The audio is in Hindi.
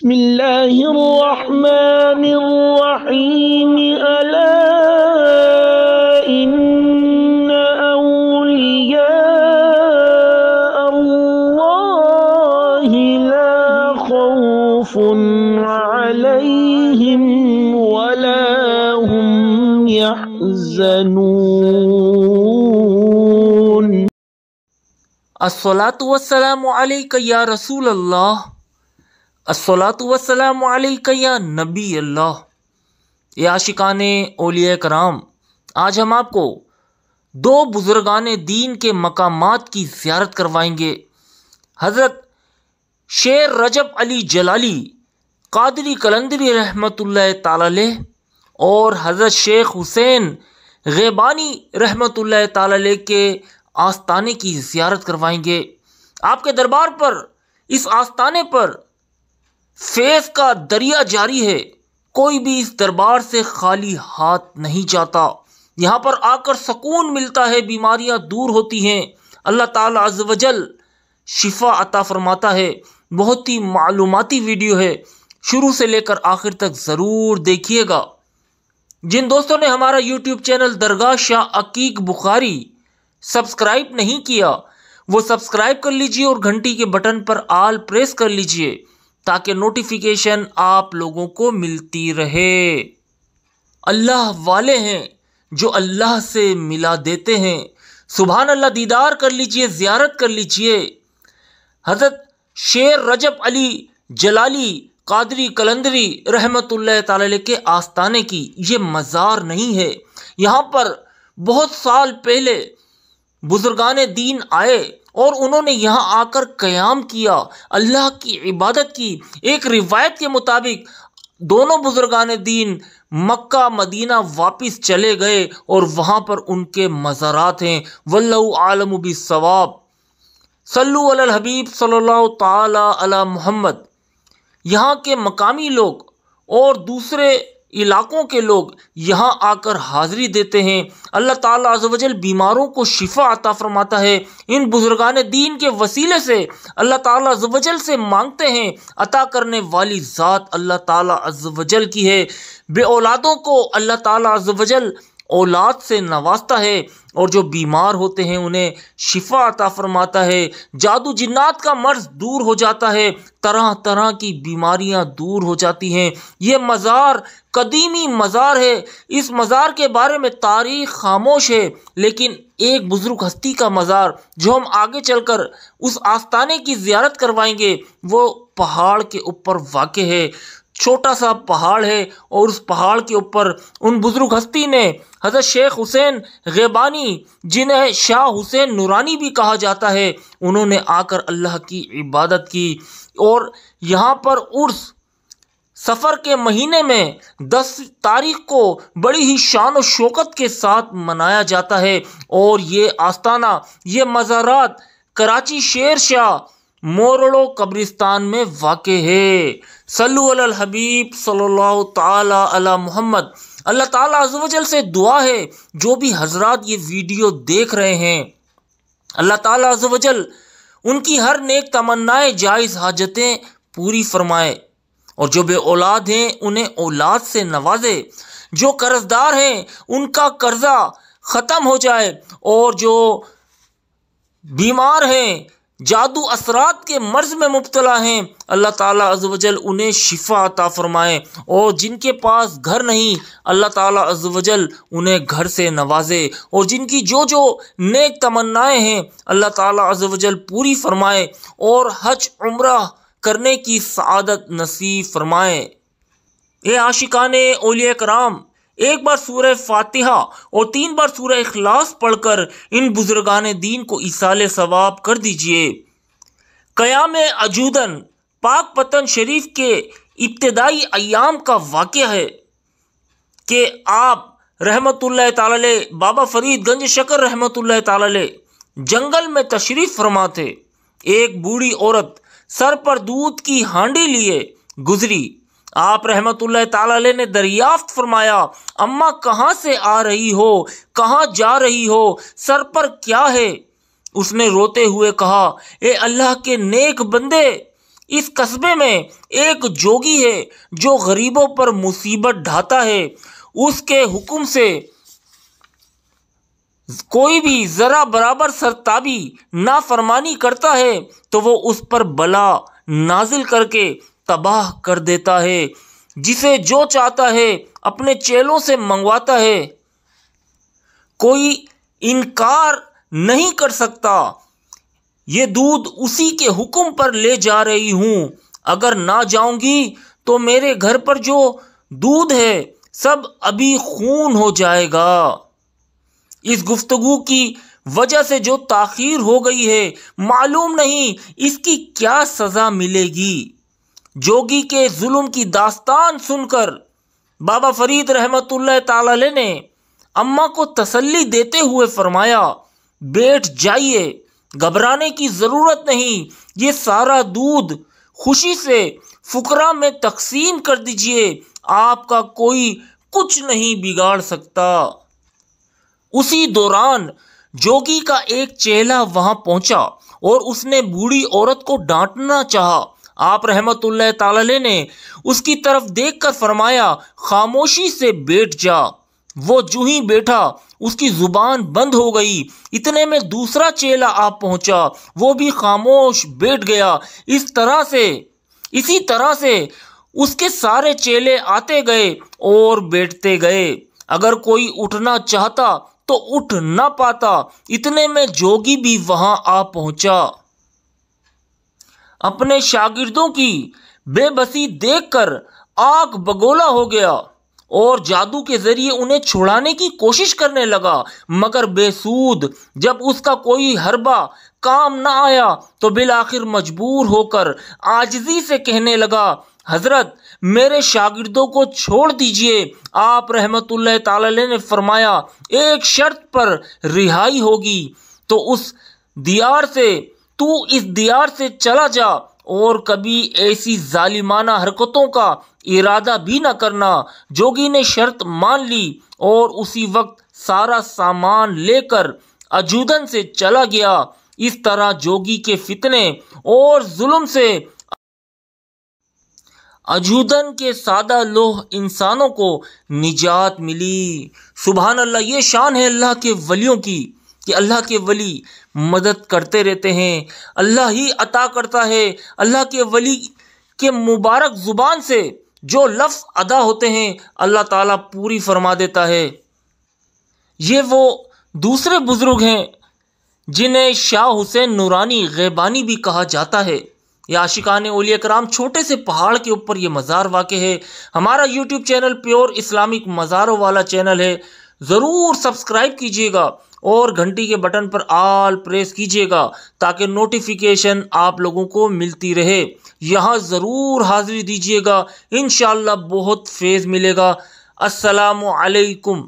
बिस्मिल्लाहिर्रहमानिर्रहीम अला इन्न औलिया अल्लाहि ला खौफुन अलैहिम वला हुम यहज़नून। अस्सलातु वस्सलामु अलैका या रसूल अल्लाह, अस्सलातु वस्सलामु अलैका या नबी अल्लाह। ये आशिकाने औलिया कराम, आज हम आपको दो बुजुर्गाने दीन के मकामात की ज़ियारत करवाएंगे। हज़रत शेर रजब अली जलाली कादरी कलंदरी रहमतुल्लाह ताला अलैह और हज़रत शेख हुसैन ग़ैबानी रहमतुल्लाह ताला अलैह के आस्ताने की ज़ियारत करवाएंगे। आपके दरबार पर, इस आस्ताने पर फैज़ का दरिया जारी है। कोई भी इस दरबार से खाली हाथ नहीं जाता। यहाँ पर आकर सुकून मिलता है, बीमारियाँ दूर होती हैं, अल्लाह ताला अज़्ज़ व जल शिफा अता फरमाता है। बहुत ही मालूमाती वीडियो है, शुरू से लेकर आखिर तक ज़रूर देखिएगा। जिन दोस्तों ने हमारा यूट्यूब चैनल दरगाह शाह अकीक बुखारी सब्सक्राइब नहीं किया, वो सब्सक्राइब कर लीजिए और घंटी के बटन पर आल प्रेस कर लीजिए ताकि नोटिफिकेशन आप लोगों को मिलती रहे। अल्लाह वाले हैं जो अल्लाह से मिला देते हैं। सुभान अल्लाह, दीदार कर लीजिए, ज़ियारत कर लीजिए। हज़रत शेर रजब अली जलाली कादरी कलंदरी रहमतुल्लाह ताला अलैह के आस्ताने की ये मज़ार नहीं है। यहाँ पर बहुत साल पहले बुजुर्गाने दीन आए और उन्होंने यहाँ आकर क़याम किया, अल्लाह की इबादत की। एक रिवायत के मुताबिक दोनों बुजुर्गाने दीन मक्का मदीना वापस चले गए और वहाँ पर उनके मज़ारात हैं। वल्लाहु आलमु बिस्सवाब। सल्लु अलल हबीब सल्लल्लाहु ताला अला मुहम्मद। यहाँ के मकामी लोग और दूसरे इलाकों के लोग यहाँ आकर हाज़िरी देते हैं। अल्लाह ताला अज़्ज़ व जल बीमारों को शिफा अता फरमाता है। इन बुजुर्गाने दीन के वसीले से अल्लाह ताला अज़्ज़ व जल से मांगते हैं। अता करने वाली ज़ात अल्लाह ताला अज़्ज़ व जल की है। बे औलादों को अल्लाह ताला अज़्ज़ व जल औलाद से नवाजता है और जो बीमार होते हैं उन्हें शिफा अता फरमाता है। जादू जिन्नात का मर्ज दूर हो जाता है, तरह तरह की बीमारियां दूर हो जाती हैं। ये मज़ार कदीमी मज़ार है। इस मज़ार के बारे में तारीख़ खामोश है, लेकिन एक बुज़ुर्ग हस्ती का मज़ार जो हम आगे चलकर उस आस्ताने की ज़ियारत करवाएंगे, वो पहाड़ के ऊपर वाक़े है। छोटा सा पहाड़ है और उस पहाड़ के ऊपर उन बुजुर्ग हस्ती ने हज़रत शेख हुसैन ग़ैबानी, जिन्हें शाह हुसैन नूरानी भी कहा जाता है, उन्होंने आकर अल्लाह की इबादत की। और यहाँ पर उर्स सफ़र के महीने में 10 तारीख को बड़ी ही शान और शौकत के साथ मनाया जाता है। और ये आस्ताना, ये मज़ारात कराची शेर शाह मोरड़ो कब्रिस्तान में वाक़े है। सल्लु अलल हबीब सल्लल्लाहु ताला अला मुहम्मद। अल्लाह ताला अज़्ज़ व जल से दुआ है, जो भी हजरात ये वीडियो देख रहे हैं, अल्लाह ताला अज़्ज़ व जल उनकी हर नेक तमन्नाएं, जायज़ हाजतें पूरी फरमाए। और जो बे औलाद हैं उन्हें औलाद से नवाजे। जो कर्जदार हैं उनका कर्जा ख़त्म हो जाए। और जो बीमार हैं, जादू असरात के मर्ज में मुब्तला हैं, अल्लाह ताला अज़्ज़ व जल उन्हें शिफा अता फरमाए। और जिनके पास घर नहीं, अल्लाह ताला अज़्ज़ व जल उन्हें घर से नवाजे। और जिनकी जो जो नेक तमन्नाएं हैं, अल्लाह ताला अज़्ज़ व जल पूरी फरमाए और हज उम्रा करने की सआदत नसीब फरमाए। ये आशिकाने औलिया कराम, एक बार सूरह फातिहा और 3 बार सूरह इखलास पढ़कर इन बुजुर्गाने दीन को इसाले सवाब कर दीजिए। क़याम अजूदन पाक पतन शरीफ के इब्तिदाई अय्याम का वाक़या है कि आप रहमतुल्लाह ताला अलैह, बाबा फरीद गंज शकर रहमतुल्लाह ताला अलैह जंगल में तशरीफ़ फरमा थे। एक बूढ़ी औरत सर पर दूध की हांडी लिए गुजरी। आप रहमतुल्लाह ताला अलैह ने दरियाफ्त फरमाया, अम्मा कहाँ से आ रही हो, कहाँ जा रही हो, सर पर क्या है? उसने रोते हुए कहा, ए अल्लाह के नेक बंदे, इस कस्बे में एक जोगी है जो गरीबों पर मुसीबत ढाता है। उसके हुक्म से कोई भी जरा बराबर सरताबी नाफरमानी करता है तो वो उस पर बला नाजिल करके तबाह कर देता है। जिसे जो चाहता है अपने चेलों से मंगवाता है। कोई इनकार नहीं कर सकता। ये दूध उसी के हुक्म पर ले जा रही हूं। अगर ना जाऊंगी तो मेरे घर पर जो दूध है सब अभी खून हो जाएगा। इस गुफ्तगू की वजह से जो ताखीर हो गई है, मालूम नहीं इसकी क्या सजा मिलेगी। जोगी के जुल्म की दास्तान सुनकर बाबा फरीद रहमतुल्लाह ताला अलैह ने अम्मा को तसल्ली देते हुए फरमाया, बैठ जाइए, घबराने की जरूरत नहीं। ये सारा दूध खुशी से फुकरा में तकसीम कर दीजिए, आपका कोई कुछ नहीं बिगाड़ सकता। उसी दौरान जोगी का एक चेला वहां पहुंचा और उसने बूढ़ी औरत को डांटना चाहा। आप रहमतुल्लाह ताला अलैह ने उसकी तरफ देखकर फरमाया, खामोशी से बैठ जा। वो जूं ही बैठा उसकी जुबान बंद हो गई। इतने में दूसरा चेला आप पहुंचा, वो भी खामोश बैठ गया। इसी तरह से उसके सारे चेले आते गए और बैठते गए। अगर कोई उठना चाहता तो उठ ना पाता। इतने में जोगी भी वहां आ पहुंचा। अपने शागिर्दों की बेबसी देखकर आग बगोला हो गया और जादू के जरिए उन्हें छुड़ाने की कोशिश करने लगा, मगर बेसूद। जब उसका कोई हरबा काम ना आया तो बिल आखिर मजबूर होकर आजिजी से कहने लगा, हजरत मेरे शागिर्दों को छोड़ दीजिए। आप रहमतुल्लाह ताला अलैह ने फरमाया, एक शर्त पर रिहाई होगी तो तू इस दियार से चला जा और कभी ऐसी जालिमाना हरकतों का इरादा भी न करना। जोगी ने शर्त मान ली और उसी वक्त सारा सामान लेकर अजूदन से चला गया। इस तरह जोगी के फितने और जुल्म से अजूदन के सादा लोह इंसानों को निजात मिली। सुभान अल्लाह, ये शान है अल्लाह के वलियों की कि अल्लाह के वली मदद करते रहते हैं। अल्लाह ही अता करता है। अल्लाह के वली के मुबारक जुबान से जो लफ्ज़ अदा होते हैं अल्लाह ताला पूरी फरमा देता है। ये वो दूसरे बुजुर्ग हैं जिन्हें शाह हुसैन नूरानी गैबानी भी कहा जाता है। ये आशिकाने औलिया कराम छोटे से पहाड़ के ऊपर ये मज़ार वाक़ है। हमारा यूट्यूब चैनल प्योर इस्लामिक मज़ारों वाला चैनल है, ज़रूर सब्सक्राइब कीजिएगा और घंटी के बटन पर आल प्रेस कीजिएगा ताकि नोटिफिकेशन आप लोगों को मिलती रहे। यहाँ ज़रूर हाज़िरी दीजिएगा, इंशाअल्लाह बहुत फैज़ मिलेगा। अस्सलामु अलैकुम।